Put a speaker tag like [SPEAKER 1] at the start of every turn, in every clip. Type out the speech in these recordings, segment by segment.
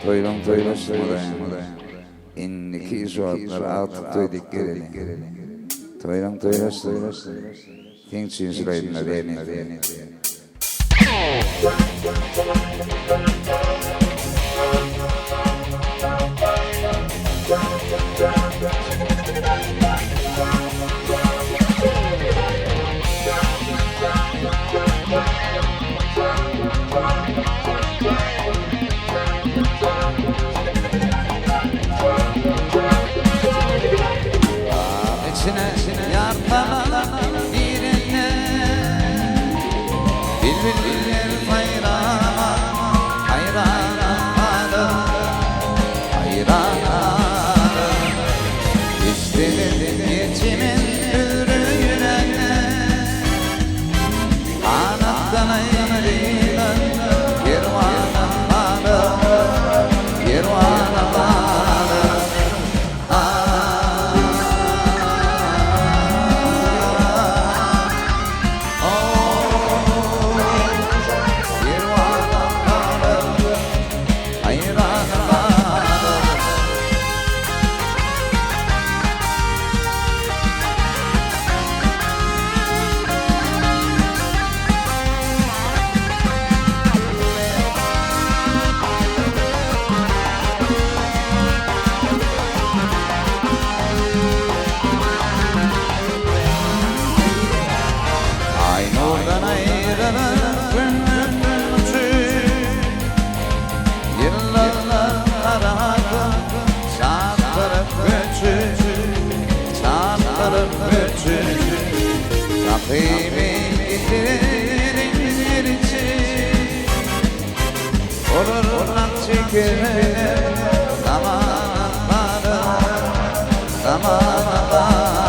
[SPEAKER 1] Toylan toylaşmadan inniki suatlar artık toyduk geleli. Toylan toylaşmadan keng sünsülayına değerli.
[SPEAKER 2] Yartalan birine Bülbüller hayrana Hayrana Hayrana İstedim geçimin ürüne Kanattan ayrılan Yervana bağlı Yervana bağlı Takvimin getirir için Olurlar çekilir Zamanları Zamanları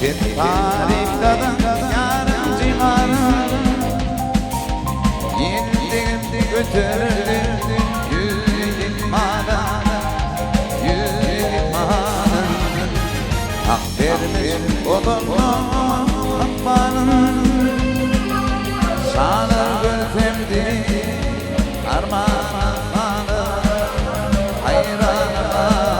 [SPEAKER 2] Bir tarihten yarın civarı Yenildi götürdü yüz ilmana Hak vermiş odunlu Akbarın Sağlar gülfemdi Armağanı Hayranı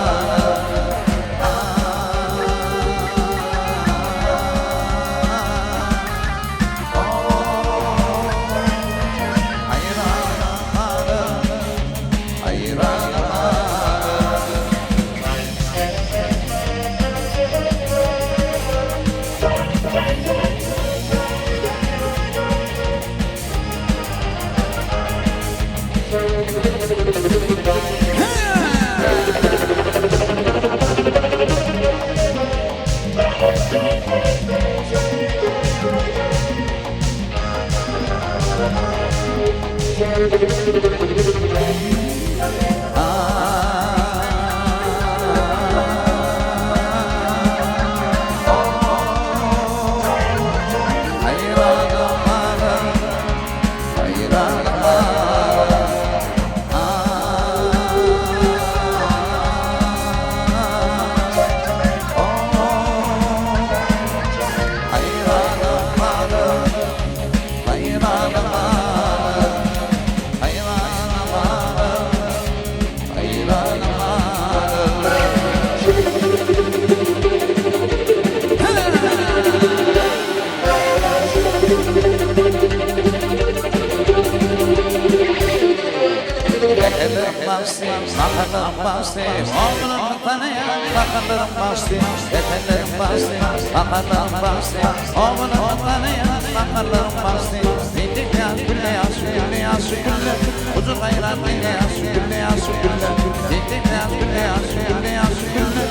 [SPEAKER 2] Bakalım bastı, oğlum tanıyan bakalım bastı, efendim bastı, bakalım bastı, oğlum tanıyan bakalım bastı. Dindik ya gülle ya gülle ya gülle, uzun ayran gülle ya gülle ya gülle. Dindik ya gülle ya gülle ya gülle,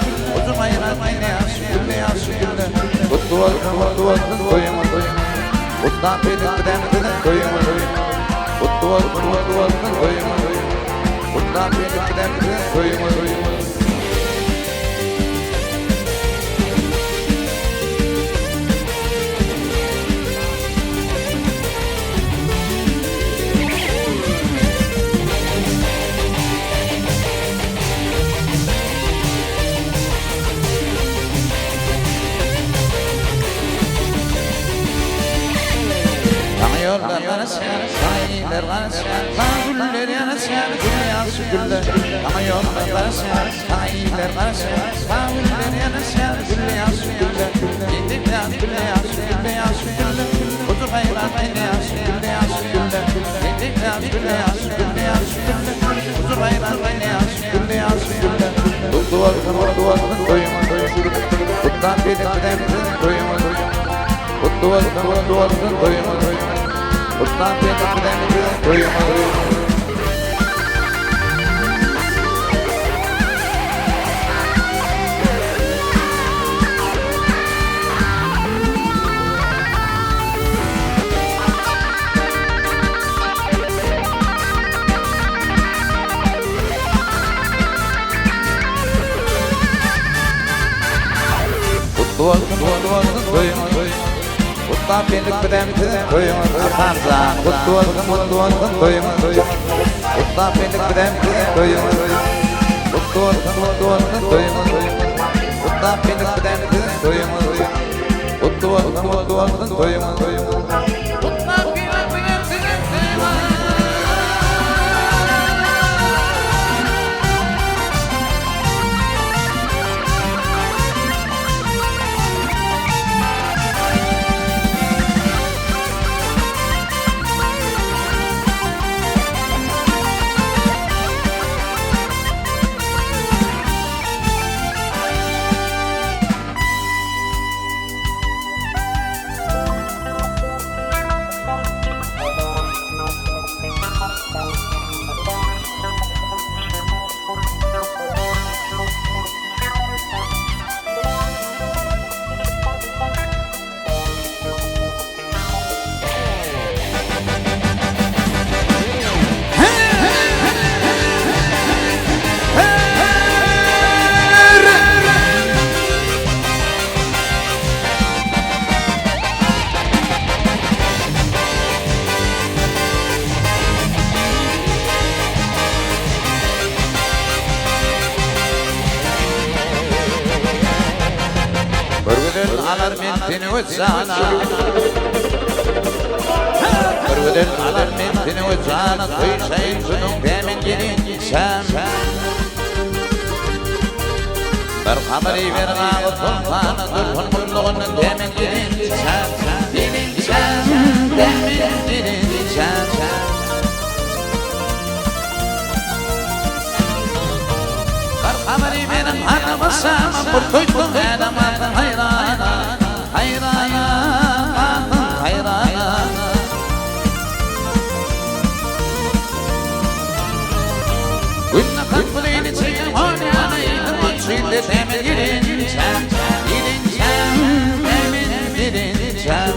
[SPEAKER 2] uzun ayran gülle ya gülle ya gülle. Kutlu olsun koyuma koyuma. Kuttan benim koyma Kuttuval koyma Kuttan benim koyma Yollar karışar, sahiller karışar, güller yanışar, dünyası güller. Ama yollar karışar, sahiller karışar, güller yanışar, dünyası güller. Gidipten dünyası güller, kutu hayran dünyası güller. Gidipten dünyası güller, kutu hayran dünyası güller. Duvardan koyma, kuttan benim koyma. Duvardan koyma. Kuttan benim koyma Duvardan koyma Kuttan benim koyma Afarzan Kuttuvaldan koyma Kuttan benim koyma Kuttuvaldan koyma Kuttan benim koyma Kuttuvaldan koyma Alar mentini uçana Örgüdül alar mentini uçana Koysayın sunun demin gelinsem Bir haberi ver ağlı tulpanı Durhun kulluğunun demin gelinsem Demin gelinsem Bir haberi verin hanımısam Bir koydum edamatın hayrana Hayrana Günle kalbuleyni çekim oynayana Yıkın uçuyla demir girincem Demir girincem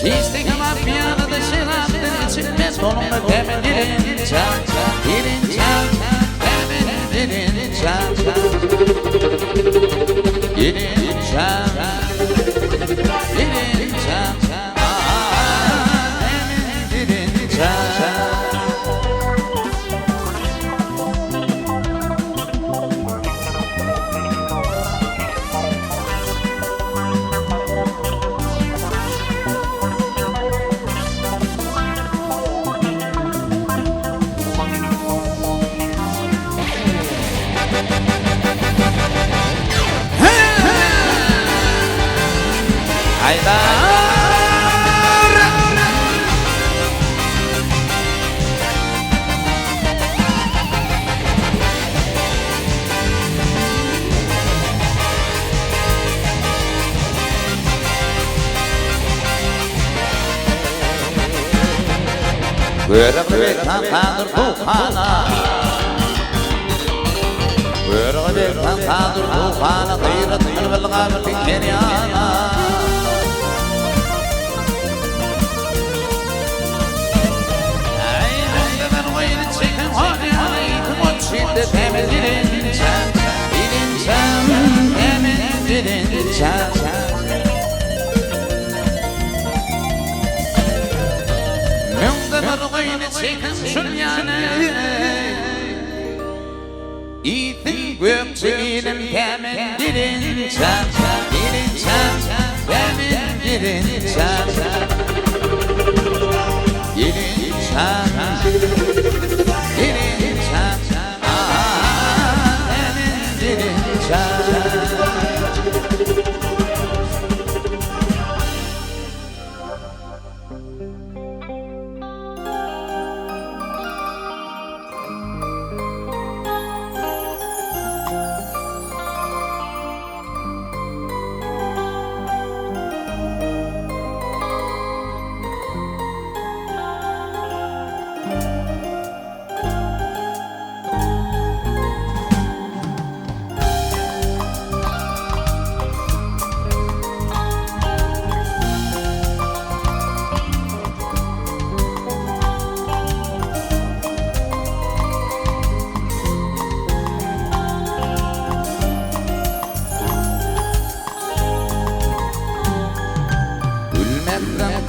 [SPEAKER 2] Çizdik ama piyanoda şıraptın içilmez kolumda demin girincem Örgübek tantadır tufana Örgübek tantadır tufana Gıyrettir bilgabir keryana Aynen ben gayret çekin hanyana Yitim o çilde temiz dilinçem Dilinçem temiz dilinçem Çekin şunyana İtin gökçeğinin temin dilinçem Dilinçem temin dilinçem Dilinçem Dilinçem temin dilinçem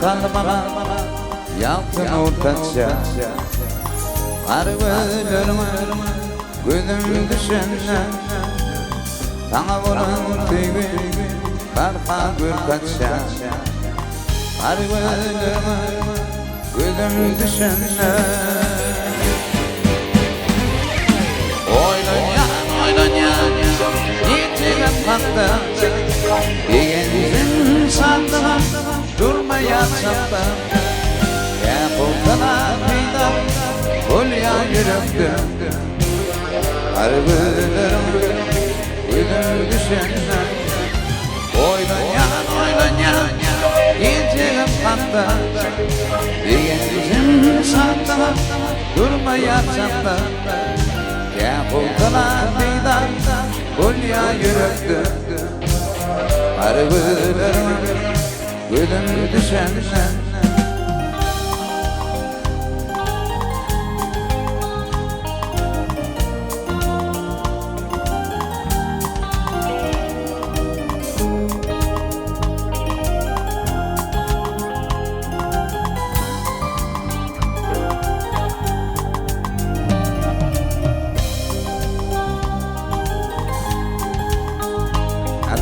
[SPEAKER 2] Kalmana yaptın ortaça Argılarıma gözüm düşünle Sana vuran tüyü Barka gürkaça Argılarıma gözüm düşünle Oynayan Yitilen hatta Yeğenizin sandığım Durmayacakta Yapıldığına kıyda Hulya yürekte Argılarım Gözüm düşünle Oynayan Gecem hatta Diğerizim sandığına Durmayacakta Yapıldığına kıyda Hulya yürekte Argılarım Gözüm düşenle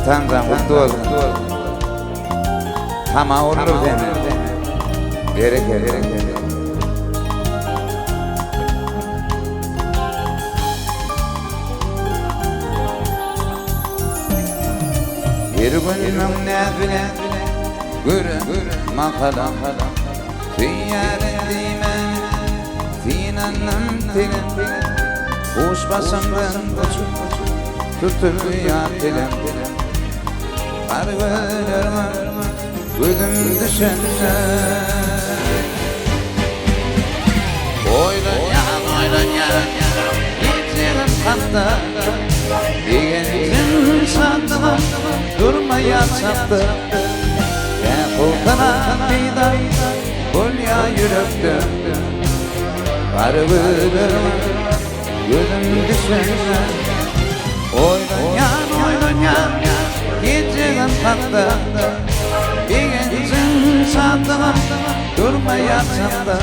[SPEAKER 2] Tanrım mutlu olun Ama olur deme Bereket Bir günüm nefile Gürü makalam Tüyyarın dimen Tinanım tilim Kuş basımdan uçup Tutuluyor dilim Argılarıma gözüm düşünle Oynayan Yitirim hatta Diğerizim sandığım Durmayacakta Yapıldığına kıyda Hulya yürekte Argılarıma gözüm düşünle Oynayan Gecem hatta Diğerizim sandığım Durmayacakta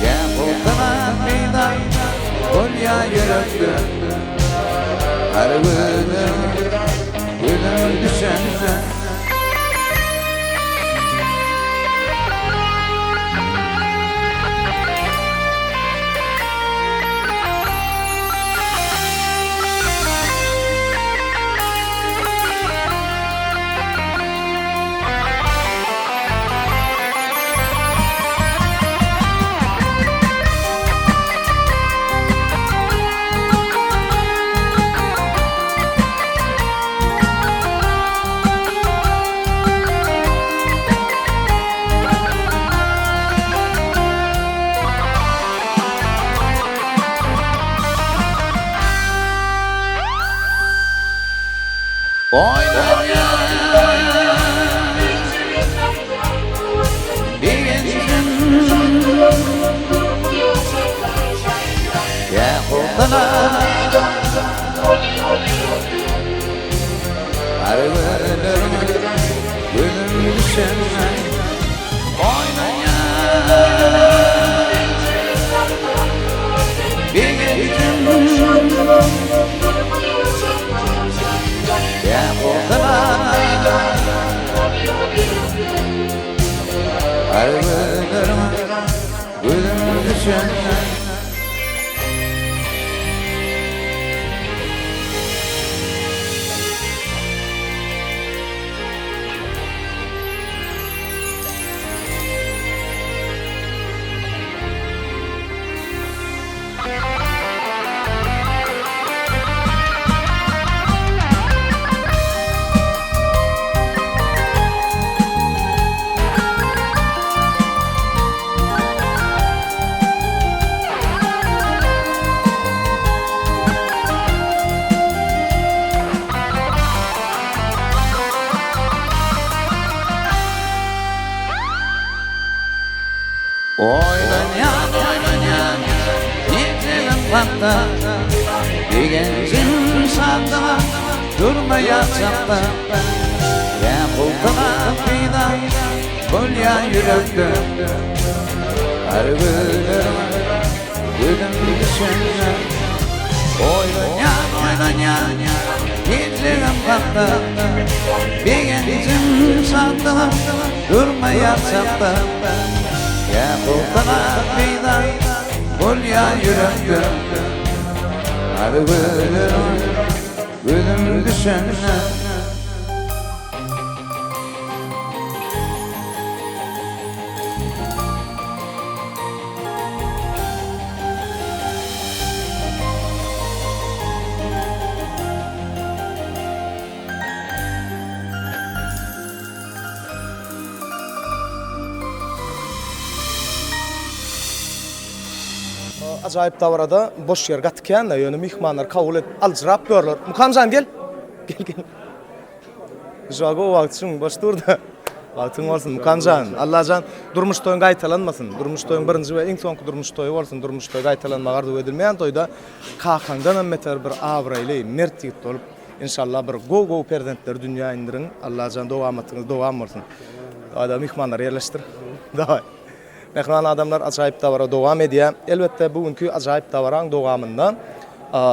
[SPEAKER 2] Yapıldığına kıyda Hulya yürekte Argılarım Gözüm düşünle Arılarıma gülüm düşen Oynayan Yitirim patla Bir gencin sandıma Durmayacakta Yapıldılar fidan Kolya yürekte Arılarıma gülüm düşen Oynayan Yitirim patla Bir gencin sandıma Durmayacakta Yapıldılar fidan Kolya yürekte Arılarıma gülüm düşen
[SPEAKER 3] Acayip davrada boş yer gatken yönü mihmanlar kabul et alcırap görler. Mukamcan gel. Gel. Jogo vaktin boş durda. Vaktin olsun Mukamcan. Allahcan durmuş toyun gaytalanmasın. Durmuş toyun birinci ve en sonki durmuş toyu olsun. Durmuş toy gaytalanma arzu edilmeyen toyda kakandan emmeter bir avraylı mert yigit olup inşallah bir go perdentler dünya indirin. Allahcan devamatınız devam olsun. Ada mihmanlar yerleştir. Davay. Mehman adamlar acayip davara devam ediyor. Elbette bugünkü acayip davarang devamından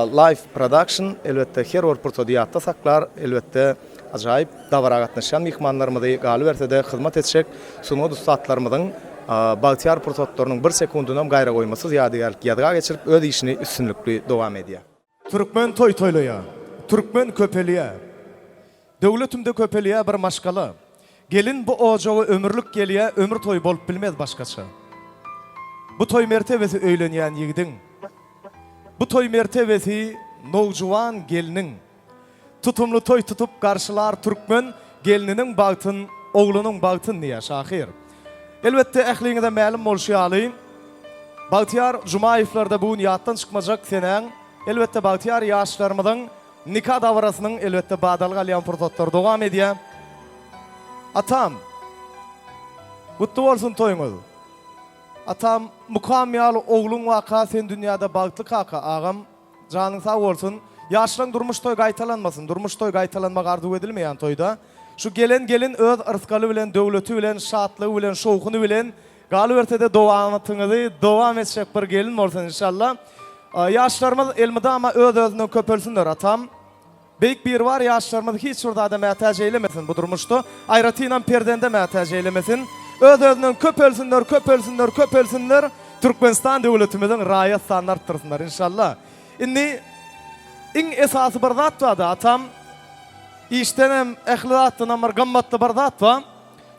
[SPEAKER 3] live production elbette her orportodiyatta saklar. Elbette acayip davara gatnaşan mehmanlarımızı galip ertede hizmet edecek sunuğu ustatlarımızın Baltiyar portotlarının bir sekundundan gayra koyması yadıga geçirip öz işini üstünlüklü devam ediyor. Türkmen toytoyluya, Türkmen köpeliye, devletimde köpeliye bir maşkalı. Gelin bu ocağı ömürlük geliye ömür toy bolup bilmez başkaça. Bu toy mertebesi öýlenýän ýigdiň. Bu toy mertebesi nowjuwan geliniň. Tutumlu toy tutup garşylar türkmen gelininiň bagtyn, oglunyň bagtyn diýe şahir. Elbette ähliňizde ma'lum bolşýaly. Baltiyar Jumaýewlarda bu ýatdan çykmajak seneň elbette Baltiyar ýaşlarymyň nikah dawrasynyň elbette badalga alýan pursatlar dowam edýär. Atam, kutlu olsun toyuňuz. Atam, mukamyal oğlun waka sen dünyada bagtly kaka agam, janyň sag bolsun. Ýaşlaryň durmuş toy gaýtalanmasyn, durmuş toy gaýtalanmak arzu edilmeýän toyda. Şu gelin öz ırskaly bilen, döwleti bilen, şatlygy bilen, şowkuny bilen galyp ertede dowamatyňyzy dowam etjek bir gelin bolsun inşallah. Ýaşlarymyz elmide ama öz-özünden köpelsinler atam. Beyk bir var ýaşlarymyz hiç şurada mätäj eylemesin bu durmuşda. Ayratynyň perdende mätäj eylemesin. Öz-özünden köpelsinler. Türkmenistan döwletimiziň raýat sanyny artdyrsınlar inşallah. Indi iň esasy bir zat var atam. İştenem ähliratdan bir gammatly bir zat var.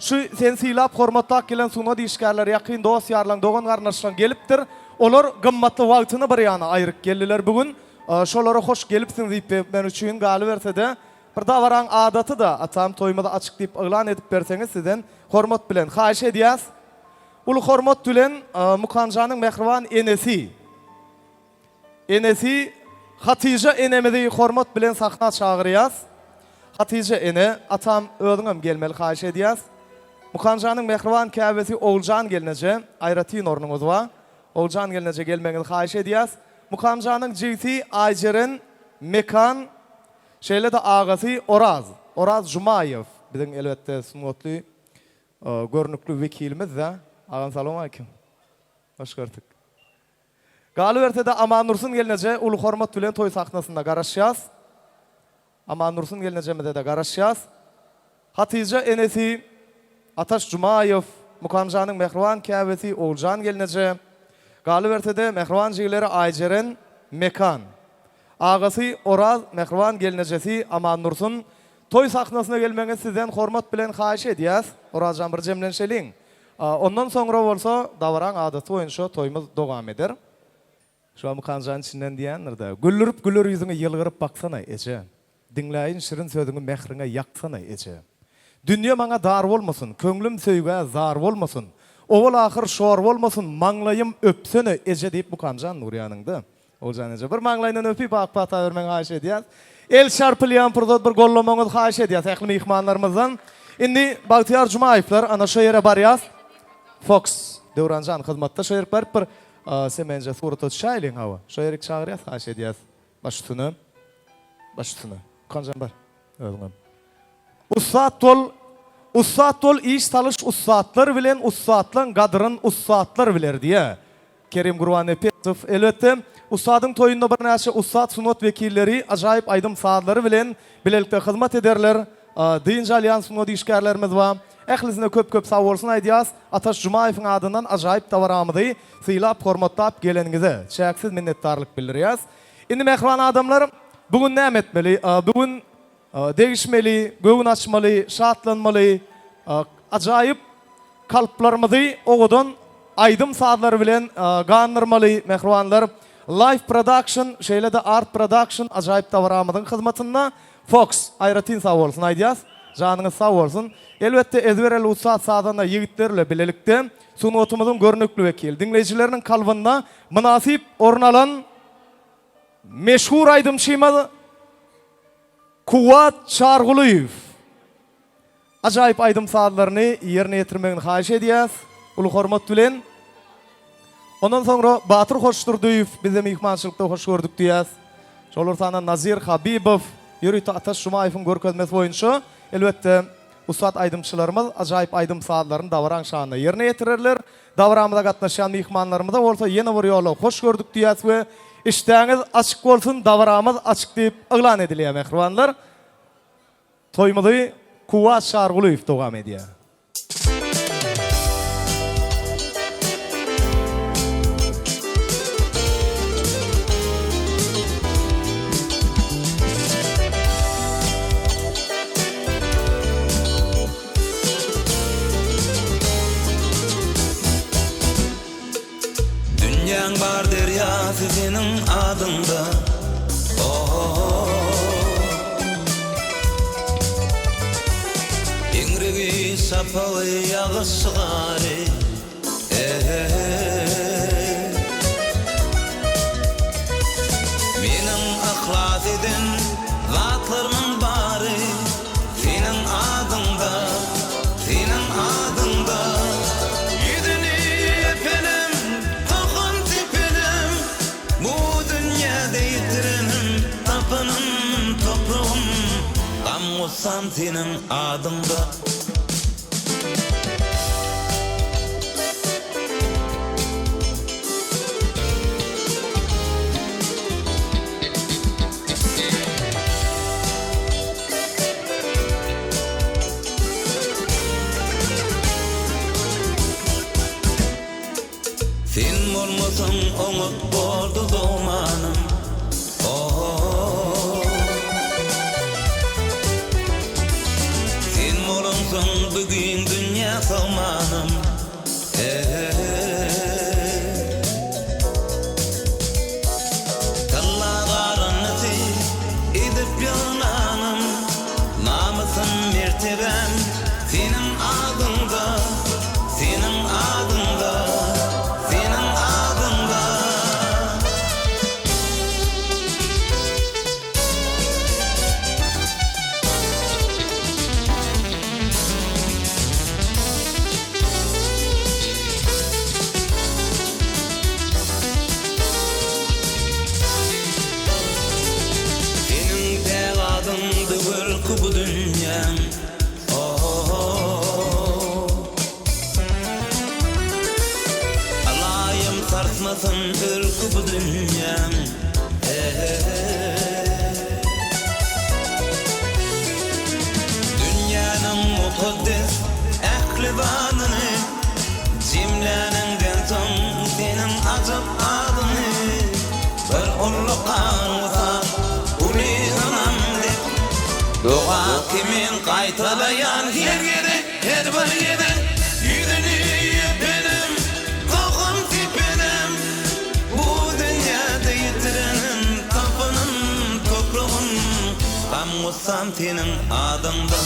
[SPEAKER 3] Şu sen silap hormatly gelen sunuw diýişgärler ýakyn dost ýarlaň dogan garnaşlaryň gelipdir. Olar gammatly wagtyny bir ýana aýryp geldiler bugün. Şolara hoş gelipsiň diýip men üçin galy bersede bir dawaraň adaty da atam toýmada açyk diýip ýylan edip berseňiz sizden hormat bilen haýyş edýäs. Ulu hormat bilen Mukanjanyň mehriban enesi Hatice enemizi hormat bilen sahna çagyrýas. Hatice ene atam özüňem gelmeli haýyş edýäs. Mukanjanyň mehriban käbesi Oğuljan gelneje aýraty ornuňyz bar. Oğuljan gelneje gelmeňizi haýyş edýäs. Mukamjanyň jigti Aýjeren Mekan şeýle de agasy Oraz Jumaýew biziň elbette sunutly görnükli vekilimiz da. Agam salam alaykum. Hoş gördük. Galy ertede Aman Nursun gelneje ulu hormat bilen toy sahnasynda garaşýas. Aman Nursun gelnejemede de garaşýas. Hatice enesi Ataş Jumaýew Mukamjanyň mehriban käbesi Oğuljan gelinece. Galybertede mehriban jigileri Ayjeren Mekan. Agasy Oraz mehriban gelinejesi Aman Nursun. Toy sahnasına gelmeňiz sizden hormat bilen haýyş edýäs. Orazjan bir jemlenşeliň. Ondan soňra bolsa dawran adaty boýunça toýmuz dowam eder. Şu Mukamjanyň içinden diýenler-de güllürüp güller ýüzüňe ýylgyryp baksana eje. Dinläýin şirin sözüňi mehriňe ýaksana eje. Dünýä maňa dar bolmasyn, köňlüm söýge zar bolmasyn. Owul ahir şor bolmasyn, maňlaýym öpsene eje diýip Mukamjan Nurýanyňdy. Oğuljan eje bir maňlaýyndan öpüp akpata bermeň haýyş edýär. El şarpylýan purdot bir gollamaňyz haýyş edýär ähli mehmanlarymyzdan. Indi Bagtyar Jumaýevler ana şu ýere barýas. Fox Döwranjan hyzmatda şu ýere barıp bir semenje surat şaýlyň hawa. Şu ýere çagyrýas haýyş edýär. Başysyny. Kanjan bar. Öňem. Ussat tol iş talış ussatlar bilen ussatlan gadryn ussatlar biler diýe. Kerim Gurbanepetov elbetde ussadyň toýunda bir näçe ussat sunat wekilleri ajaýyp aýdym saadlary bilen bilelikde hyzmat ederler. Dynja Alyans sunat işgärlerimiz bar. Ählisine köp sag bolsun aýdýas. Ataş Jumaýewiň adyndan ajaýyp dawaramydy syýlap hormatlap geleniňize çäksiz minnetdarlyk bildirýäs. Indi mehriban adamlar bugün näme etmeli? Bugün değişmeli, göğün açmalı, şatlanmalı, ajaýyp kalplarymyzy ogadan aýdym saadlary bilen gandyrmaly mehribanlar. Live production, şeýle-de art production ajaýyp dawaramydyň hyzmatyna Fox aýratyn sag bolsun aýdýas. Janyňyz sag bolsun. Elbetde ezberel ussat saadana ýigitlerle bilelikde sunatymyzyň görnekli wekil. Dinleýijileriniň kalbynda münasip orun alan meşhur aýdymçymyz Kuwat Çargulyýew. Ajaýyp aýdym saadlaryny ýerine ýetirmegiň haýyş edýäs. Ulu hormat bilen. Ondan soňra Batyr Hoşdurduýew bize mehmançylykda hoş gördük diýäs. Şolardan Nazir Habibow ýürüýte Ataş Jumaýewiň görkezmesi boýunça elbetde ussat aýdymçylarymyz ajaýyp aýdym saadlaryny dawran şanyna ýerine ýetirerler. Dawramyza gatnaşan mehmanlarymyz da bolsa ýene bir ýola hoş gördük diýäs we iştäňiz açyk bolsun, dawaramyz açyk diýip eglan edilýär mehribanlar. Toýmyzy Kuwat Çargulyýew dowam edýär.
[SPEAKER 4] Dünýäň bar derýasy seniň adynda. Eňregi sapaly ýagşygary. Meniň ahlas eden zatlaryň bary seniň adynda, seniň adynda. Ýüzüni öpelim, tohum tepelim, bu dünýäde ýitirenim, tapynym toprağım, gam bolsam seniň adynda. Sen bolmasaň oňat boldy zamanım. Sen bolansaň bugün dünýä samanım. Kallagaryny edip ýananım, namysym mertebem seniň adynda, seniň adynda. Bu dünýäň alayım sarsmasın ülkü bu dünýäň dünýäniň mukaddes ähli banyny aytalayan her yere, her bir yere yüzünü benim, kalkım tipenim. Bu dünyada yitirenim, tapınım, toprağım, tam olsam senin adında.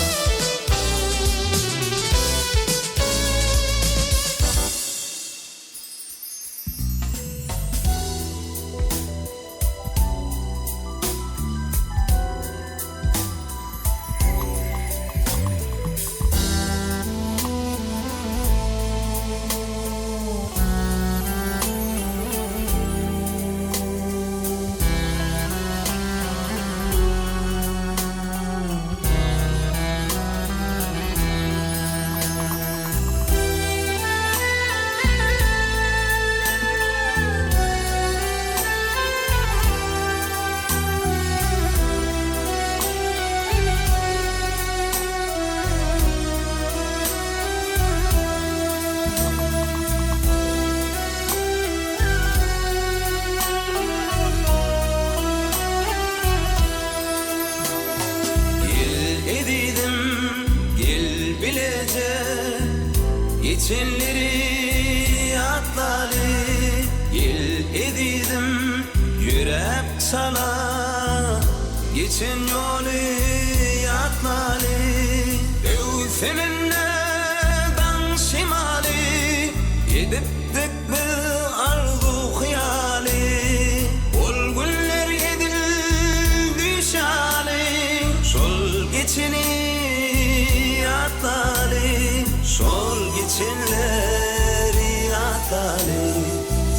[SPEAKER 4] Geçenleri atlalı, yel edidim yürek sana. Geçen yolu atlalı, seninle ben şimali, ediptik bir arzu hayali. Ol günler edildi şali, sol geçeni atlalı, sol geçenleri atlalı,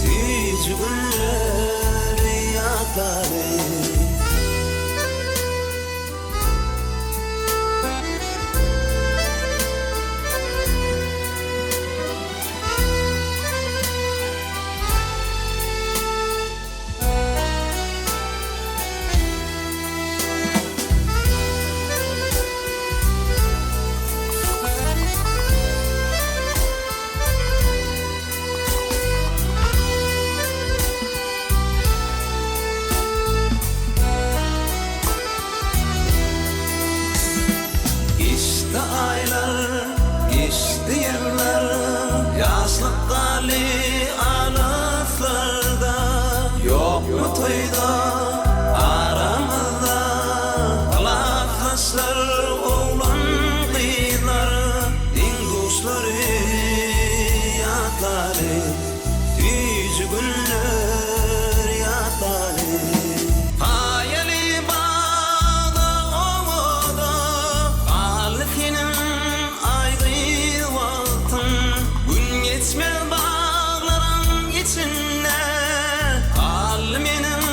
[SPEAKER 4] tiz günleri atlalı. Geçti yıllar, yazlık gali anıtlarda, yok mu toyda aramızda, kalakaslar oğlan kıyılar, din dostları yatları, yüz günler yatları. Hayali bağda omoda, alıkinin geçmez bağların içinde, kal benim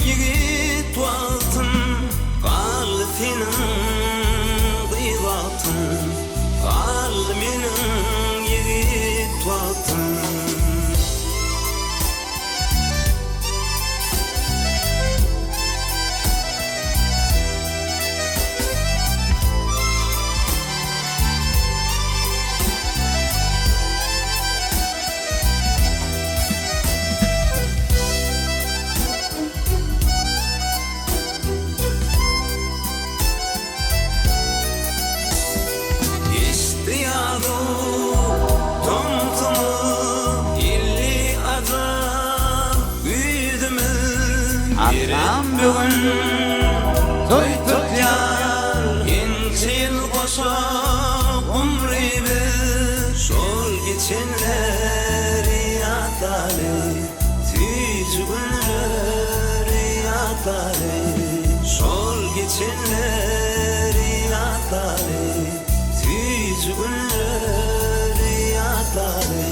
[SPEAKER 4] yiğit valtım, kal senin kıyvatın, kal benim yiğit valtım. Anam bugün toy tutyar, inçil koşak umri bir, sol geçenleri atlalı, tiz günleri atlalı, sol geçenleri atlalı, tiz günleri atlalı.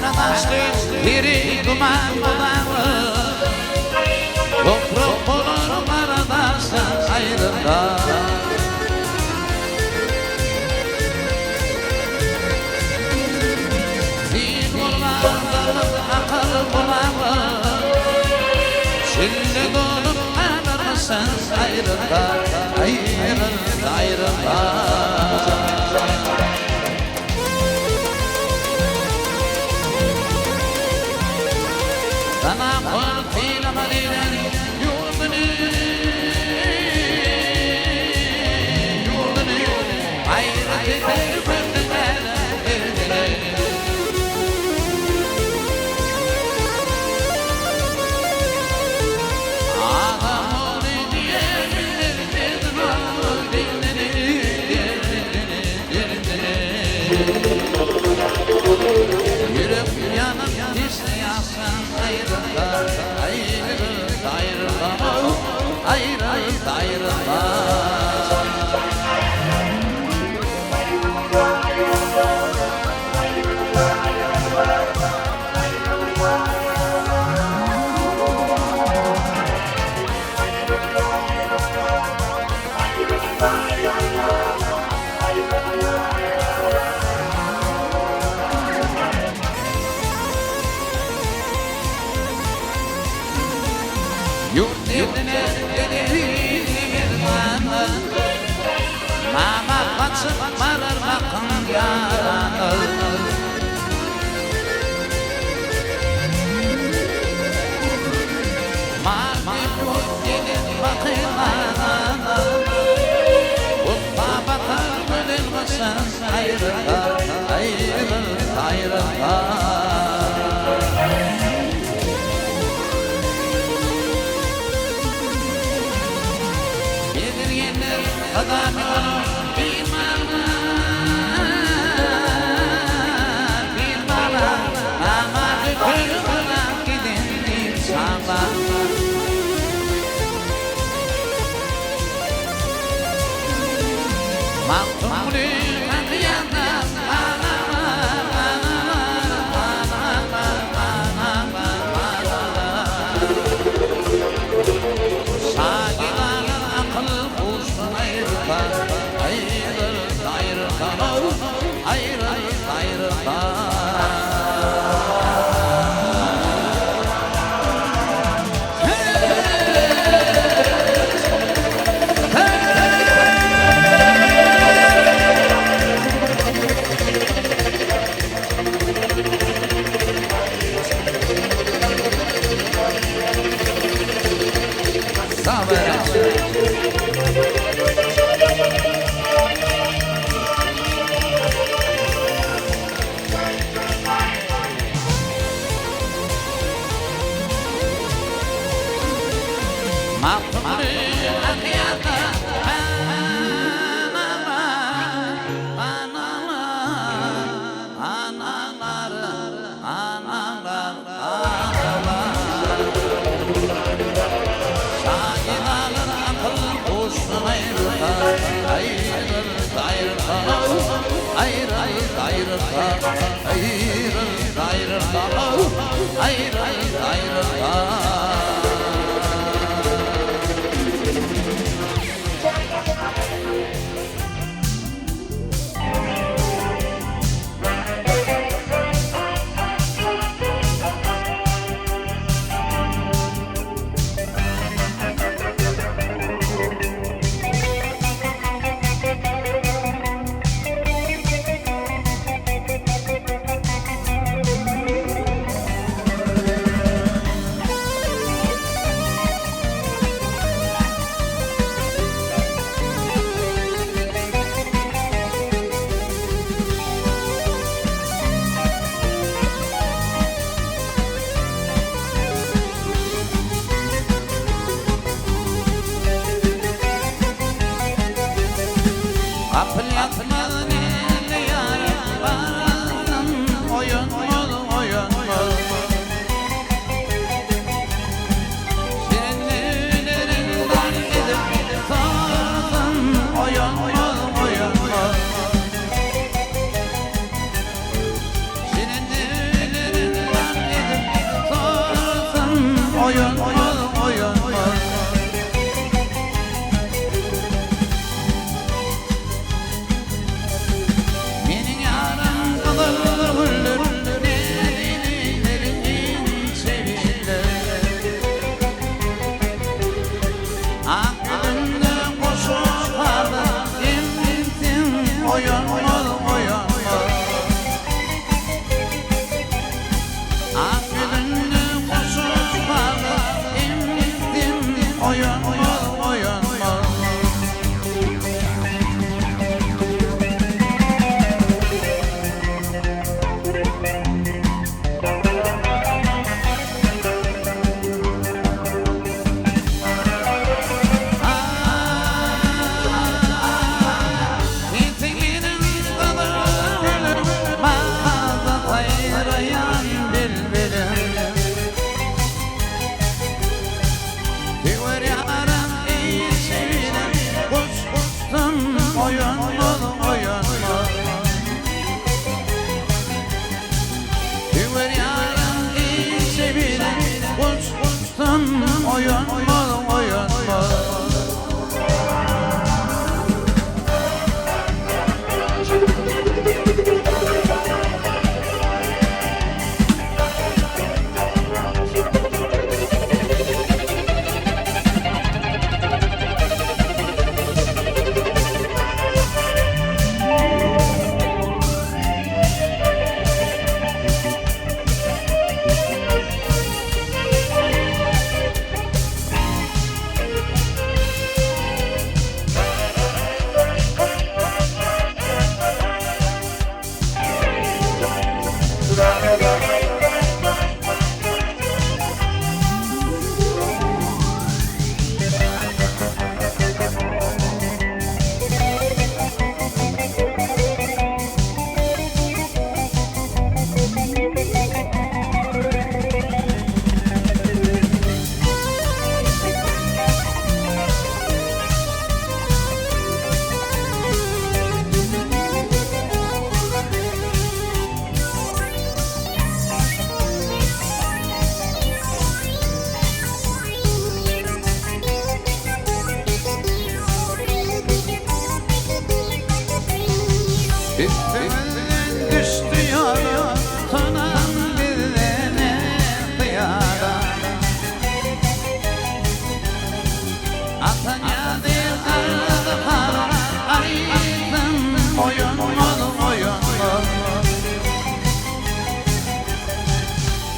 [SPEAKER 2] Karadaşlık biri duman bulanır Toprak olur karadaşlık ayrında Zihurlardan akıl bulanır Şillik olup ayrılmışsın ayrında Ayrında ayrında Sana korkuyla marilen yurdunu Hayret eder böldüler Adam onu diye Yürüp yanıp işte yazsın ayrılda Ayrılda ayrılda Ayrılda Yurt evine Mama kaçıp varır bakın yaranır Mavi yurt gelin bakılanır Utma bakar bölünmüşsün ayrılda Ayrılda ayrılda Adam yolu bilmem Ama dökülmeden gidin inşallah Mahtumlu yandan Üstümüzden düştü yara, kanan birine kıyara. Atan geldi arada para, aydın oyun ol oyun ol.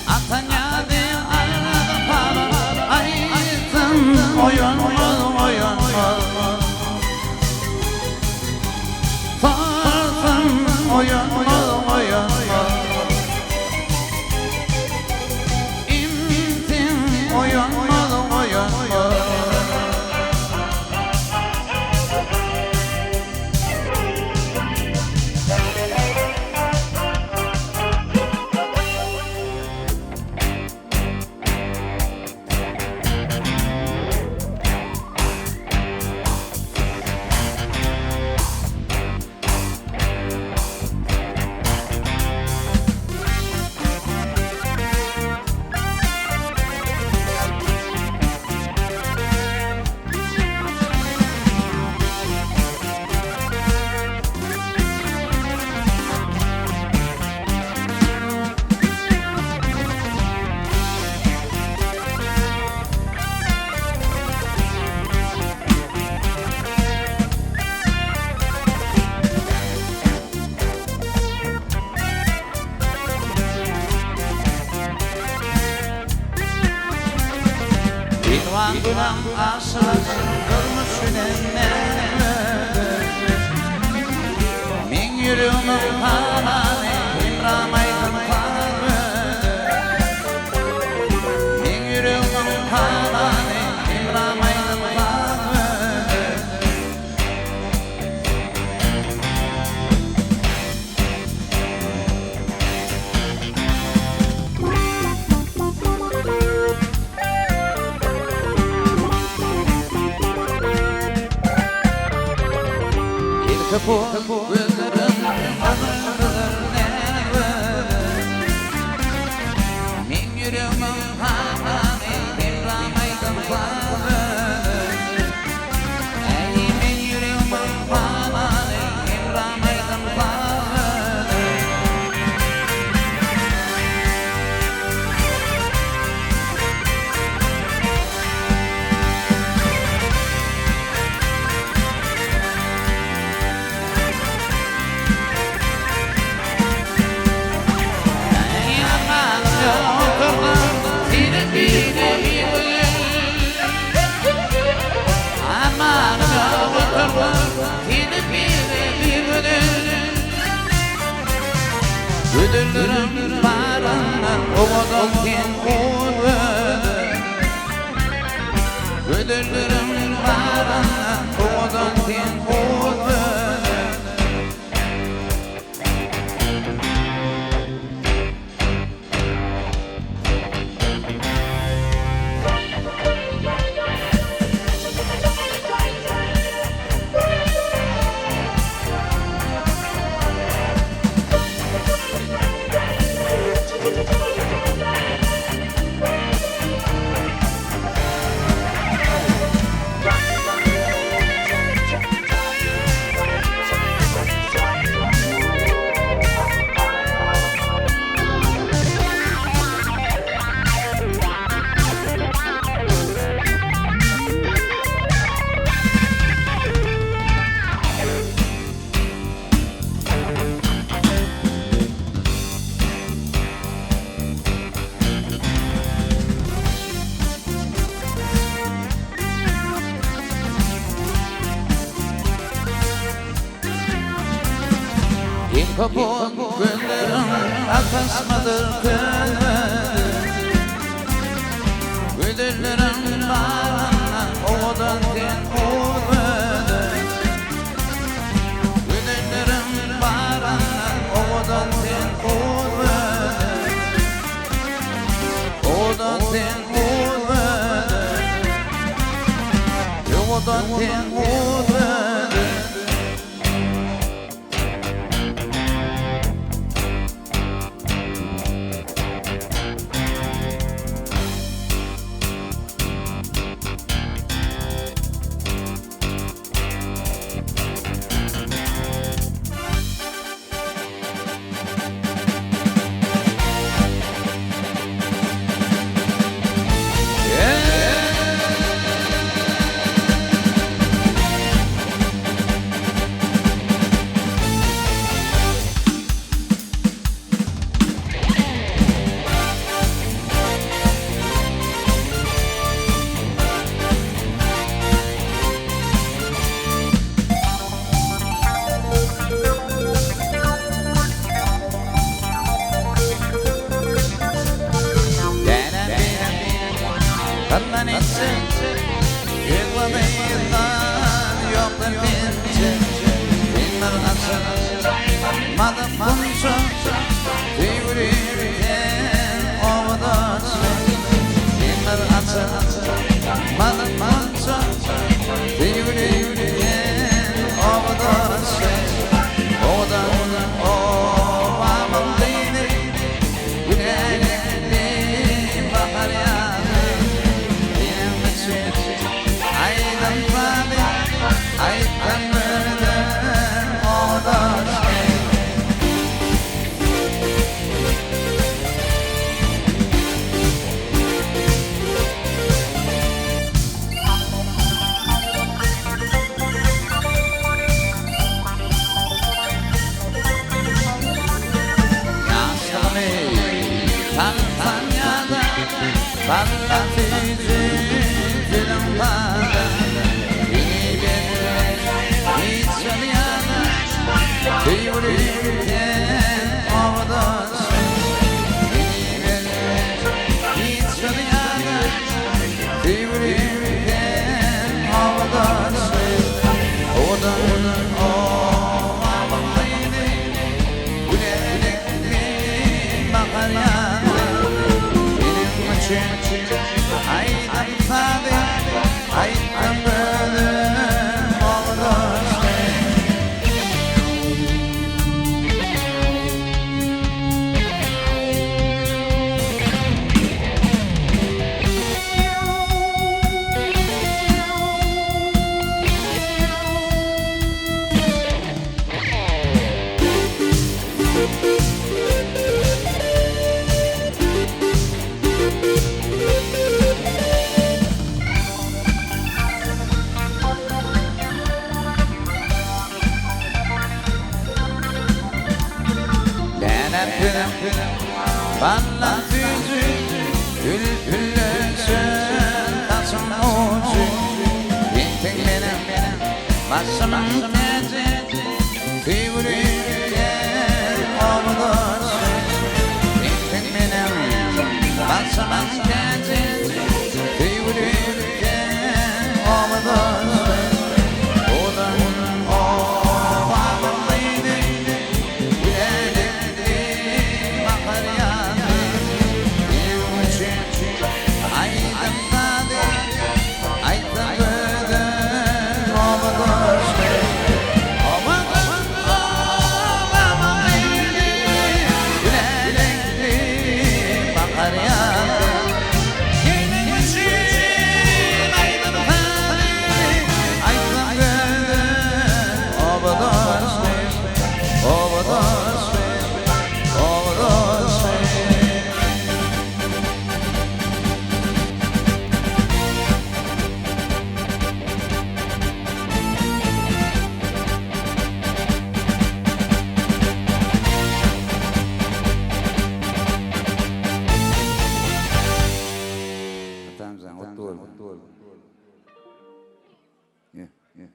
[SPEAKER 2] Atan geldi arada para, aydın oyun ol oyun ol. Oyun ol oyun ol. İmtin oyun ol oyun ol. Duman duman aşılasın durmuş min yürüğümün halanı İmramaydın farı. Min yürüğümün halanı İmramaydın farı. Kapı gözlerin azırdır never. Min yürüğümün halanı İmramaydın farı. Ey min yürüğümün halanı İmramaydın farı. Ödülürüm paranla ovadan ken oldu. Ödülürüm paranla ovadan ken oldu. Kapon gönlerim akasmadır könlüm. Güdüllerim bağlanan ovadan ten olmadı. Güdüllerim bağlanan ovadan ten olmadı. Ovadan ten olmadı. Ovadan ten olmadı. mança Tüyürürken ovada Dinler atı mança Tüyürürken ovada Odan ovamın dini Gülenli bakar yanı Benim için aydan fadi Aydan mırdan odan Parlatıcı lambada Beni vermez hiç yana Tüyürürken ovadasın Beni vermez hiç yana Tüyürürken ovadasın Odan ovamlıydı Gülenlikli bakar yana Aydan fadi, aydan bölüm olur Parlatıcı bülbüllüsün tasım ucu Gittin benim başımın tezi Tüyürürken ovadasın Gittin benim başımın tezi Tüyürürken ovadasın Odan ovamlıydı Gülenlikli bakar yanı Benim için aydan fadi Aydan bölüm ovadasın Ovadasın ovamlıydı Gülenlikli bakar yanı Benim için aydan fadi Aydan bölüm ovadasın Ovadasın Ovadasın Tamam, otur. Yeah, yeah.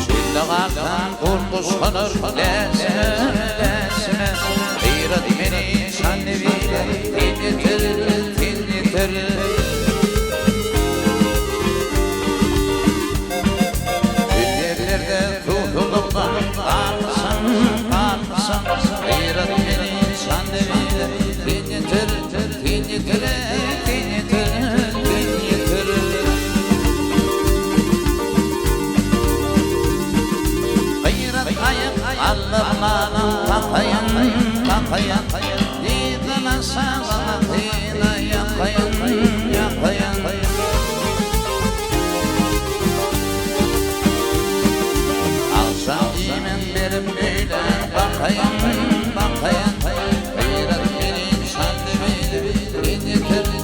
[SPEAKER 2] Şildağdan kurtuşlanır lesine lesine Gıyrat beni şanneviyle tinletir Yerlerde tutulduktan kalsın Gıyrat beni şanneviyle tinletir Allah'ın kakayan Didana sağlana dina yakayan Alsam yemin benim böyle bakayan Gıyrat benim şandımıyla dinletir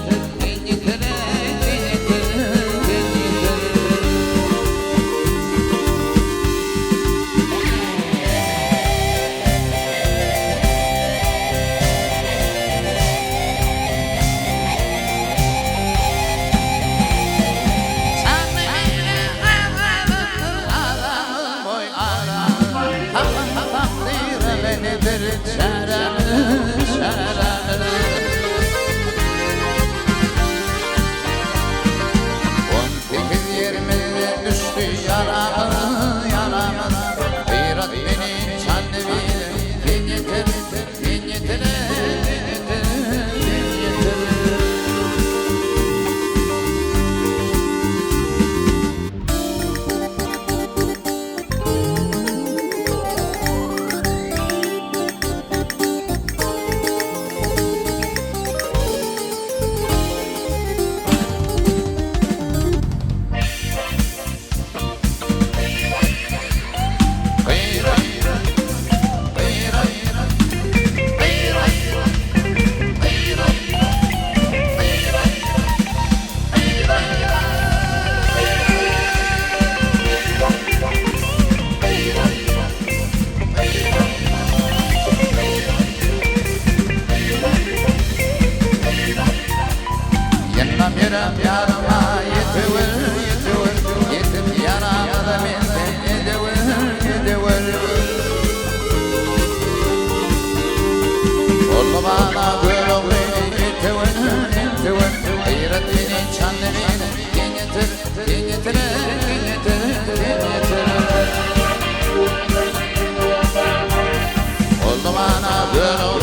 [SPEAKER 2] birem yarama yetiver yetiver yetim yaramda menden ediver ediver Olma bana böyle yetiver yetiver hayretini çanlarını getir getir Olma bana böyle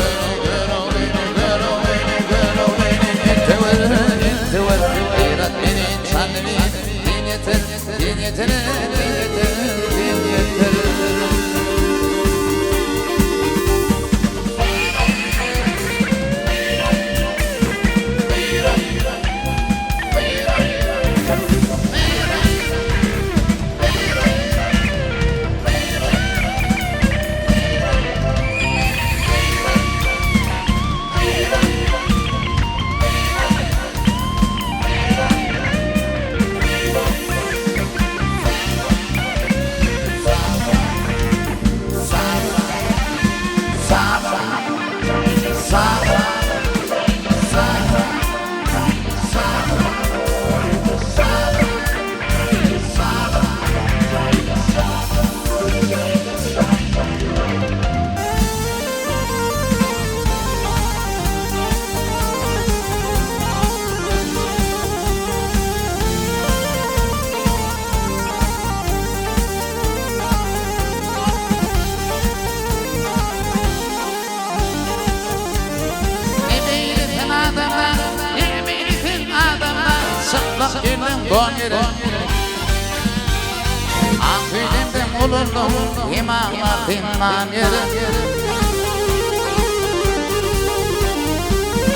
[SPEAKER 2] Afidimden olurdum imamatından yeri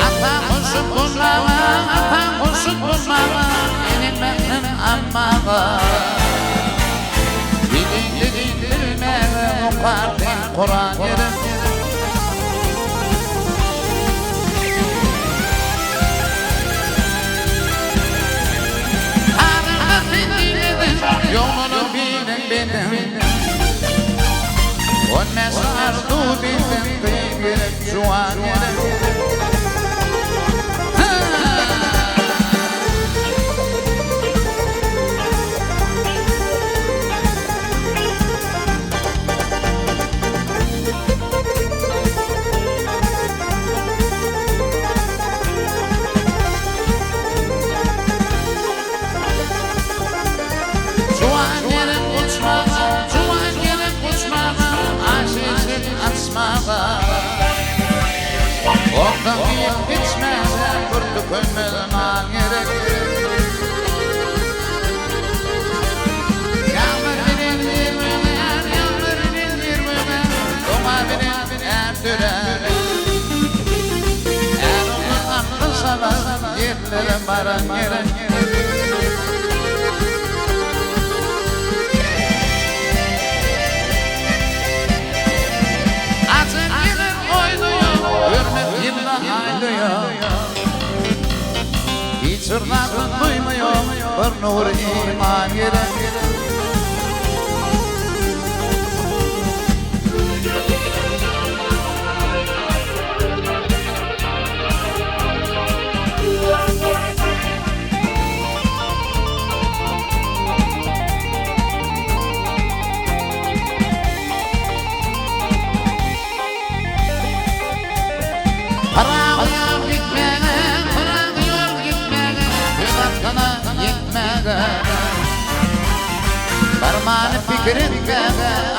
[SPEAKER 2] Ata kuşuk bulmama, ata kuşuk bulmama Benim memnun ammağa Gidin bilmeme okardın Kur'an yeri Yolunu bilin benim On mesardu bilin kıyım şu an yerim Ondan yiyip içmeden kurtu koymeden an gerek Yağmur benim yirmüler, yağmur benim yirmüler Doma benim erdüler Er onun aklı salar, yerlere varan gerek Hiç hırnakın duymuyor bir nur iman gerek Parmağını fikrimde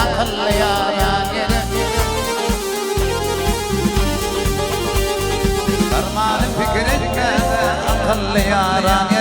[SPEAKER 2] akıllı yaran yere Parmağını fikrimde akıllı yaran yere